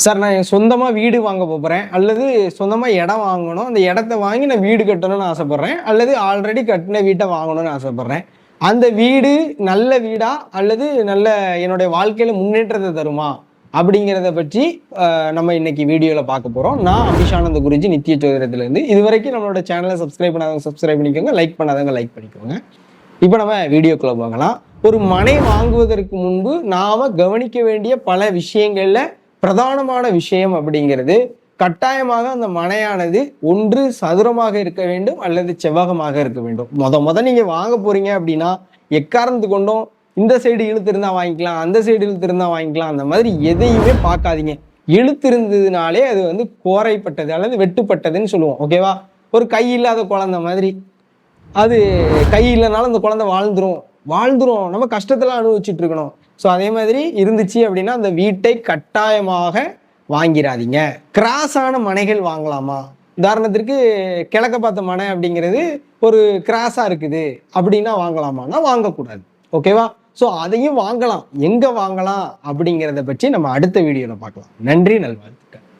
Sir நான் சொந்தமாக வீடு வாங்க போகிறேன், அல்லது சொந்தமாக இடம் வாங்கணும், அந்த இடத்த வாங்கி நான் வீடு கட்டணும்னு ஆசைப்பட்றேன், அல்லது ஆல்ரெடி கட்டின வீட்டை வாங்கணும்னு ஆசைப்பட்றேன். அந்த வீடு நல்ல வீடா அல்லது நல்ல என்னுடைய வாழ்க்கையில் முன்னேற்றத்தை தருமா அப்படிங்கிறத பற்றி நம்ம இன்னைக்கு வீடியோவில் பார்க்க போகிறோம். நான் அபிஷானந்த குருஜி, நித்திய ஜோதிடத்துலேருந்து. இது வரைக்கும் நம்மளோட சேனலை சப்ஸ்கிரைப் பண்ணாதவங்க சப்ஸ்கிரைப் பண்ணிக்கோங்க, லைக் பண்ணாதவங்க லைக் பண்ணிக்கோங்க. இப்போ நம்ம வீடியோக்குள்ள போகலாம். ஒரு மனை வாங்குவதற்கு முன்பு நாம் கவனிக்க வேண்டிய பல விஷயங்களில் பிரதானமான விஷயம் அப்படிங்கிறது, கட்டாயமாக அந்த மனையானது ஒன்று சதுரமாக இருக்க வேண்டும் அல்லது செவ்வகமாக இருக்க வேண்டும். முத நீங்கள் வாங்க போறீங்க அப்படின்னா எக்காரணத்து கொண்டும் இந்த சைடு இழுத்து இருந்தா வாங்கிக்கலாம், அந்த சைடு இழுத்து இருந்தா வாங்கிக்கலாம், அந்த மாதிரி எதையுமே பார்க்காதீங்க. இழுத்து இருந்ததுனாலே அது வந்து கோரைப்பட்டது அல்லது வெட்டுப்பட்டதுன்னு சொல்லுவோம். ஓகேவா? ஒரு கை இல்லாத குழந்தை மாதிரி, அது கை இல்லைனாலும் அந்த குழந்தை வாழ்ந்துரும், நம்ம கஷ்டத்தெல்லாம் அனுபவிச்சுட்டு இருக்கணும். ஸோ அதே மாதிரி இருந்துச்சு அப்படின்னா அந்த வீட்டை கட்டாயமாக வாங்கிடாதீங்க. கிராஸான மனைகள் வாங்கலாமா? உதாரணத்திற்கு கிழக்க பார்த்த மனை அப்படிங்கிறது ஒரு கிராஸாக இருக்குது அப்படின்னா வாங்கலாமான்னா வாங்கக்கூடாது. ஓகேவா? ஸோ அதையும் வாங்கலாம். எங்கே வாங்கலாம் அப்படிங்கிறத பற்றி நம்ம அடுத்த வீடியோவில் பார்க்கலாம். நன்றி, நல்வாழ்த்துக்கள்.